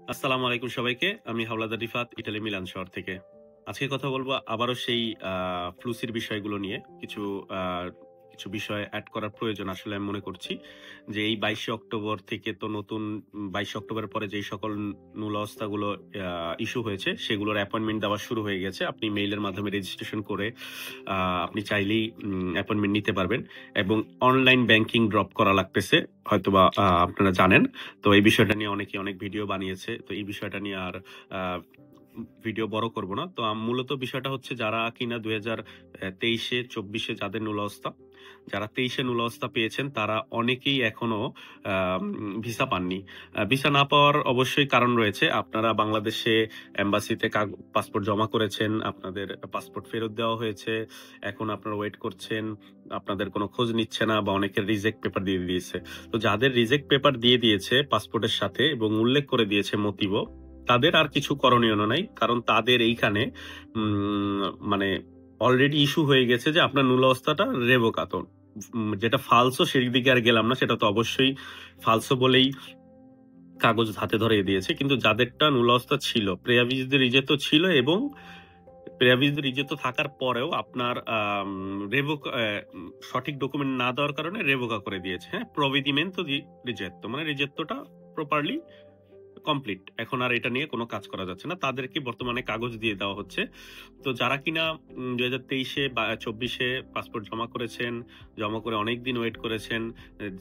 আসসালামু আলাইকুম সবাইকে। আমি হাওলাদার রিফাত, ইটালি মিলান শহর থেকে। আজকে কথা বলব আবারও সেই ফ্লুসির বিষয়গুলো নিয়ে। আ কিছু বিষয় এড করার প্রয়োজন আসলে আমি মনে করছি। যে এই ২২শে অক্টোবর থেকে তো নতুন ২২শে অক্টোবরের পরে যেই সকল নূল অবস্থাগুলো ইস্যু হয়েছে সেগুলোর অ্যাপয়েন্টমেন্ট দেওয়া শুরু হয়ে গেছে। আপনি মেইলের মাধ্যমে রেজিস্ট্রেশন করে আ আপনি চাইলেই অ্যাপয়েন্টমেন্ট নিতে পারবেন এবং অনলাইন ব্যাংকিং ড্রপ করা লাগতেছে। হয়তোবা আপনারা জানেন। তো এই বিষয়টা নিয়ে অনেকে অনেক ভিডিও বানিয়েছে। তো এই বিষয়টা নিয়ে আর আ ভিডিও বড় করব না। তো মূলত বিষয়টা হচ্ছে যারা কিনা ২০২৩ ২৪ যাদের নুলস্থা, যারা ২৩ নুলস্থা পেয়েছেন তারা অনেকেই এখনো ভিসা পাননি। ভিসা না পাওয়ার অবশ্যই কারণ রয়েছে। আপনারা বাংলাদেশে এম্বাসিতে পাসপোর্ট জমা করেছেন, আপনাদের পাসপোর্ট ফেরত দেওয়া হয়েছে। এখন আপনারা ওয়েট করছেন। আপনাদের কোনো খোঁজ নিচ্ছে না বা অনেকের রিজেক্ট পেপার দিয়ে দিয়েছে। তো যাদের রিজেক্ট পেপার দিয়ে দিয়েছে পাসপোর্টের সাথে এবং উল্লেখ করে দিয়েছে মোটিভও, তাদের আর কিছু করণীয় নাই। কারণ তাদের এইখানে উম মানে অলরেডি ইস্যু হয়ে গেছে যে আপনার নুলস্থাটা রেভোকাতো। যেটা ফালসো সেদিকে আর গেলাম না। সেটা তো অবশ্যই ফালসো বলেই কাগজ হাতে ধরিয়ে দিয়েছে। কিন্তু যাদেরটা নুলস্থা ছিল, প্রেয়াভিজ de rigetto ছিল এবং প্রেয়াভিজ de rigetto থাকার পরেও আপনার আম রেভোক অ্যা সঠিক ডকুমেন্ট না দেওয়ার কারণে রেভোকা করে দিয়েছে। হ্যাঁ? provvedimento di rigetto মানে রিজেত্তোটা প্রপারলি কমপ্লিট। এখন আর এটা নিয়ে কোনো কাজ করা যাচ্ছে না। তাদেরকে বর্তমানে কাগজ দিয়ে দেওয়া হচ্ছে। তো যারা কিনা ২০২৩ বা ২৪ পাসপোর্ট জমা করেছেন, জমা করে অনেকদিন ওয়েট করেছেন,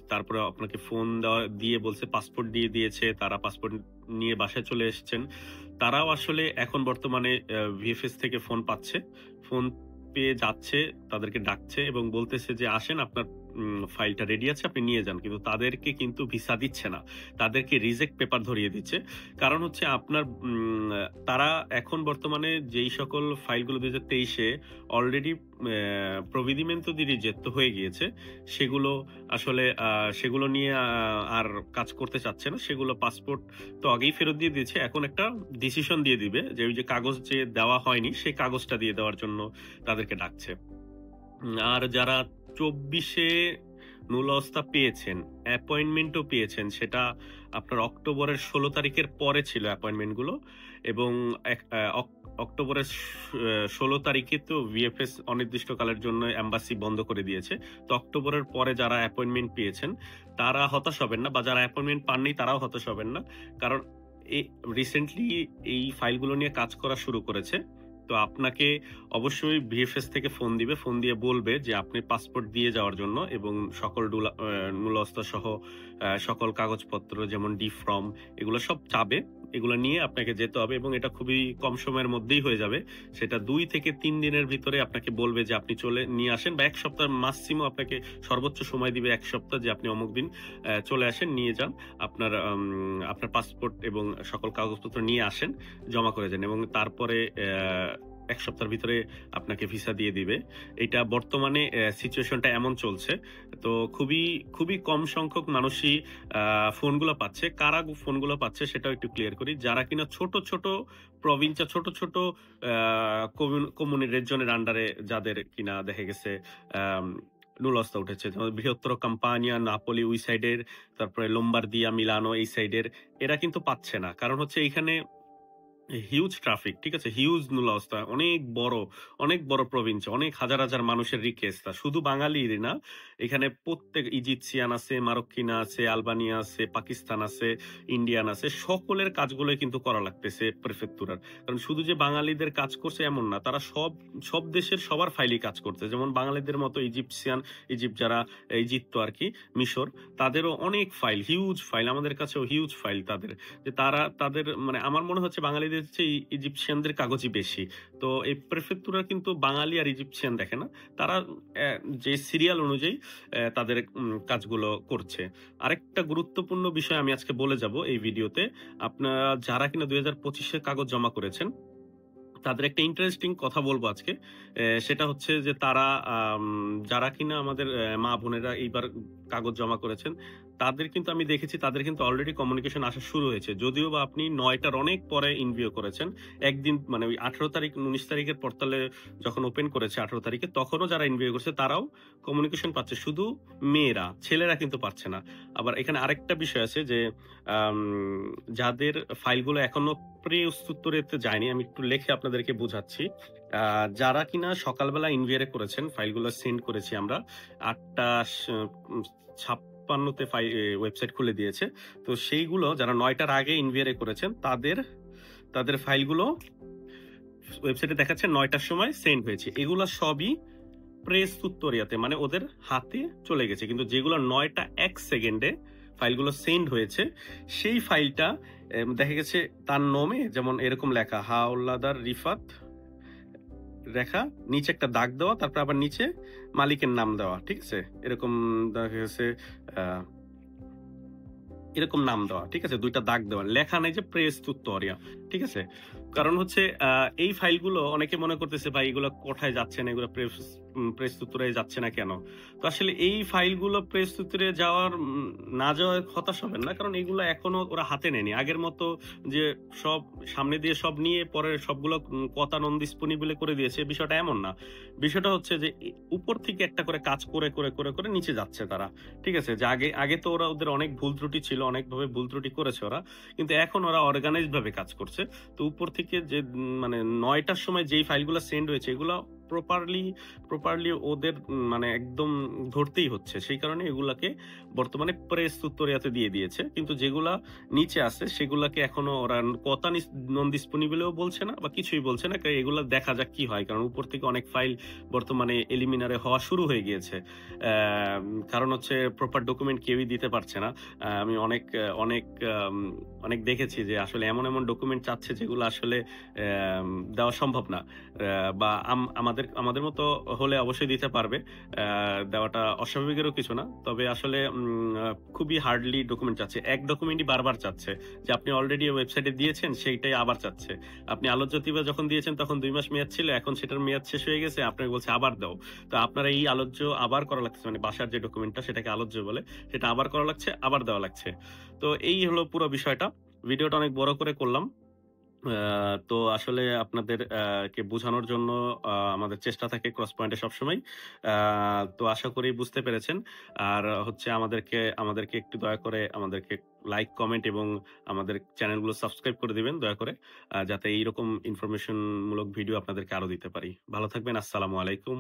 তারপরে আপনাকে ফোন দিয়ে বলছে পাসপোর্ট দিয়ে দিয়েছে, তারা পাসপোর্ট নিয়ে বাসায় চলে এসেছেন। তারাও আসলে এখন বর্তমানে ভিএফএস থেকে ফোন পাচ্ছে। ফোন পেয়ে যাচ্ছে, তাদেরকে ডাকছে এবং বলতেছে যে, "আসেন আপনার ফাইলটা রেডি আছে, আপনি নিয়ে যান।" কিন্তু তাদেরকে কিন্তু ভিসা দিচ্ছে না। তাদেরকে রিজেক্ট পেপার ধরিয়ে দিচ্ছে। কারণ হচ্ছে আপনার তারা এখন বর্তমানে যেই সকল ফাইলগুলো ২০২৩ অলরেডি provvedimento di rigetto হয়ে গিয়েছে, সেগুলো আসলে সেগুলো নিয়ে আর কাজ করতে চাচ্ছে না। সেগুলো পাসপোর্ট তো আগেই ফেরত দিয়ে দিয়েছে। এখন একটা ডিসিশন দিয়ে দিবে যে ওই যে কাগজ যে দেওয়া হয়নি, সেই কাগজটা দিয়ে দেওয়ার জন্য তাদেরকে ডাকছে। আর যারা ২৪ নুলস্থা পেয়েছেন, অ্যাপয়েন্টমেন্টও পেয়েছেন, সেটা আপনার অক্টোবরের ১৬ তারিখের পরে ছিল অ্যাপয়েন্টমেন্ট গুলো এবং এক আ অক অক্টোবরের ১৬ তারিখে তো ভিএফএস অনির্দিষ্টকালের জন্য এম্বাসি বন্ধ করে দিয়েছে। তো অক্টোবরের পরে যারা অ্যাপয়েন্টমেন্ট পেয়েছেন, তারা হতাশ হবেন না বা যারা অ্যাপয়েন্টমেন্ট পাননি তারাও হতাশ হবেন না। কারণ এ রিসেন্টলি এই ফাইলগুলো নিয়ে কাজ করা শুরু করেছে। তো আপনাকে অবশ্যই ভিএফএস থেকে ফোন দিবে। ফোন দিয়ে বলবে যে আপনি পাসপোর্ট দিয়ে যাওয়ার জন্য এবং সকল নুলস্থা সহ সকল কাগজপত্র যেমন ডি-ফর্ম এগুলো সব চাবে। এগুলো নিয়ে আপনাকে যেতে হবে এবং এটা খুবই কম সময়ের মধ্যেই হয়ে যাবে। সেটা ২ থেকে ৩ দিনের ভিতরে আপনাকে বলবে যে আপনি চলে নিয়ে আসেন বা ১ সপ্তাহ মাক্সিমাম আপনাকে সর্বোচ্চ সময় দিবে ১ সপ্তাহ যে আপনি অমুক দিন চলে আসেন, নিয়ে যান। আপনার পাসপোর্ট এবং সকল কাগজপত্র নিয়ে আসেন, জমা করে যান এবং তারপরে ১ সপ্তাহের ভিতরে আপনাকে ভিসা দিয়ে দিবে। এইটা বর্তমানে সিচুয়েশনটা এমন চলছে। তো খুবই কম সংখ্যক মানুষই ফোনগুলো পাচ্ছে। কারা ফোনগুলো পাচ্ছে সেটাও একটু ক্লিয়ার করি। যারা কিনা ছোট প্রভিন্সে ছোট আ কমিউনি রেজিয়নের আন্ডারে যাদের কিনা দেখা গেছে আম নুলস্থা উঠেছে। যেমন বৃহত্তর কাম্পানিয়া, নাপোলি ওই সাইডের, তারপরে লোম্বার্দিয়া, মিলানো এই সাইডের এরা কিন্তু পাচ্ছে না। কারণ হচ্ছে এইখানে হিউজ ট্রাফিক, ঠিক আছে? হিউজ নুলস্থা। অনেক বড় প্রভিন্স, অনেক হাজার মানুষের রিকোয়েস্ট। শুধু বাঙালিরই না, এখানে প্রত্যেক ইজিপসিয়ান আছে, মারোক্কিনা আছে, আলবানিয়া আছে, পাকিস্তান আছে, ইন্ডিয়ান আছে। সকলের কাজগুলোই কিন্তু করা লাগতেছে প্রেফেক্টুরার। কারণ শুধু যে বাঙালিদের কাজ করছে এমন না। তারা সব দেশের সবার ফাইলই কাজ করছে। যেমন বাঙালিদের মতো ইজিপ্ট যারা ইজিপ্ট তো আরকি, মিশর, তাদেরও অনেক ফাইল, হিউজ ফাইল। আমাদের কাছেও হিউজ ফাইল তাদের। যে তাদের মানে আমার মনে হচ্ছে বাঙালিদের চেয়ে ইজিপশিয়ানদের কাগজই বেশি। তো এই প্রেফেক্টুরা কিন্তু বাঙালি আর ইজিপশিয়ান দেখে না। তারা যে সিরিয়াল অনুযায়ী তাদের কাজগুলো করছে। আরেকটা গুরুত্বপূর্ণ বিষয় আমি আজকে বলে যাব এই ভিডিওতে। আপনারা যারা কিনা ২০২৫ এর কাগজ জমা করেছেন, তাদের একটা ইন্টারেস্টিং কথা বলবো আজকে। সেটা হচ্ছে যে তারা যারা কিনা আমাদের মা-বোনেরা এইবার কাগজ জমা করেছেন, তাদের কিন্তু আমি দেখেছি তাদের কিন্তু অলরেডি কমিউনিকেশন আসা শুরু হয়েছে। যদিও বা আপনি ৯ টার অনেক পরে ইনভিউ করেছেন। একদিন মানে ওই ১৮ তারিখ ১৯ তারিখের পোর্টালে যখন ওপেন করেছে ১৮ তারিখে তখনও যারা ইনভিউ করছে তারাও কমিউনিকেশন পাচ্ছে। শুধু মেয়েরা, ছেলেরা কিন্তু পাচ্ছে না। আবার এখানে আরেকটা বিষয় আছে যে আম যাদের ফাইলগুলো এখনো প্রি-উত্তরেতে যায়নি, আমি একটু লিখে আপনাদেরকে বুঝাচ্ছি। যারা কিনা সকালবেলা ইনভিউ করেছেন, ফাইলগুলো সেন্ড করেছি আমরা। ৮টা ৫৬ তে ওয়েবসাইট খুলে দিয়েছে। তো সেইগুলো যারা ৯ টার আগে ইনভিউ করেছেন তাদের ফাইলগুলো ওয়েবসাইটে দেখাচ্ছে ৯ টার সময় সেন্ড হয়েছে। এগুলা সবই প্রেস-তুত্তরিয়াতে মানে ওদের হাতে চলে গেছে। কিন্তু যেগুলো ৯ টা ১ সেকেন্ডে ফাইলগুলো সেন্ড হয়েছে, সেই ফাইলটা দেখা গেছে তার নামে যেমন এরকম লেখা হাওলাদার রিফাত রেখা, নিচে একটা দাগ দেওয়া, তারপর আবার নিচে মালিকের নাম দেওয়া। ঠিক আছে? এরকম দেখা গেছে আ এরকম নাম দেওয়া। ঠিক আছে? ২ টা দাগ দেওয়া। লেখা নাই যে প্রেস তুত্তরিয়া। ঠিক আছে? কারণ হচ্ছে এই ফাইলগুলো অনেকে মনে করতেছে ভাই এগুলো কোথায় যাচ্ছে না, এগুলো প্রেস তুত্তরিয়ায় যাচ্ছে না কেন? তো আসলে এই ফাইলগুলো প্রেস তুত্তরিয়ায় না যাওয়ায় হতাশ হবেন না। কারণ এগুলো এখনো ওরা হাতে নেয়নি। আগের মতো যে সব সামনে দিয়ে সব নিয়ে পরে সবগুলো কতা নন ডিসপোনিবল করে দিয়েছে, বিষয়টা এমন না। বিষয়টা হচ্ছে যে উপর থেকে একটা করে কাজ করে নিচে যাচ্ছে তারা। ঠিক আছে? যে আগে তো ওদের অনেক ভুল ত্রুটি ছিল, অনেকভাবে ভুল ত্রুটি করেছে ওরা। কিন্তু এখন ওরা অর্গানাইজড ভাবে কাজ করছে। তো উপর থেকে যে মানে ৯ টার সময় যেই ফাইলগুলো সেন্ড হয়েছে এগুলো প্রপারলি ওদের মানে একদম ধরতেই হচ্ছে। সেই কারণে এগুলাকে বর্তমানে প্রেস তুত্তরিয়াতে দিয়ে দিয়েছে। কিন্তু যেগুলা নিচে আছে সেগুলাকে এখনো ওরা কতা নন ডিসপোনিবলও বলছে না বা কিছুই বলছে না। এগুলা দেখা যাক কি হয়। কারণ উপর থেকে অনেক ফাইল বর্তমানে এলিমিনারে হওয়া শুরু হয়ে গিয়েছে। কারণ হচ্ছে প্রপার ডকুমেন্ট কেউই দিতে পারছে না। আমি অনেক দেখেছি যে আসলে এমন ডকুমেন্ট চাচ্ছে যেগুলো আসলে দেওয়া সম্ভব না। বা আমাদের মতো হলে অবশ্যই দিতে পারবে। দেওয়াটা অস্বাভাবিকেরও কিছু না। তবে আসলে খুবই হার্ডলি ডকুমেন্ট চাচ্ছে। এক ডকুমেন্টই বারবার চাচ্ছে। যে আপনি অলরেডি ওয়েবসাইটে দিয়েছেন সেইটাই আবার চাচ্ছে। আপনি আলোচ্য দিবস যখন দিয়েছেন তখন ২ মাস মেয়াদ ছিল। এখন সেটার মেয়াদ শেষ হয়ে গেছে। আপনাকে বলছে আবার দাও। তো আপনার এই আলোচ্য আবার করা লাগছে, মানে বাসার যে ডকুমেন্টটা সেটাকে আলোচ্য বলে, সেটা আবার করা লাগছে, আবার দেওয়া লাগছে। তো এই হলো পুরো বিষয়টা। ভিডিওটা অনেক বড় করে করলাম। তো আসলে আপনাদের কে বোঝানোর জন্য আমাদের চেষ্টা থাকে ক্রস পয়েন্টে সবসময়। আ তো আশা করি বুঝতে পেরেছেন। আর হচ্ছে আমাদেরকে একটু দয়া করে আমাদেরকে লাইক, কমেন্ট এবং আমাদের চ্যানেলগুলো সাবস্ক্রাইব করে দিবেন দয়া করে। যাতে এইরকম ইনফরমেশন মূলক ভিডিও আপনাদেরকে আরো দিতে পারি। ভালো থাকবেন। আসসালামু আলাইকুম।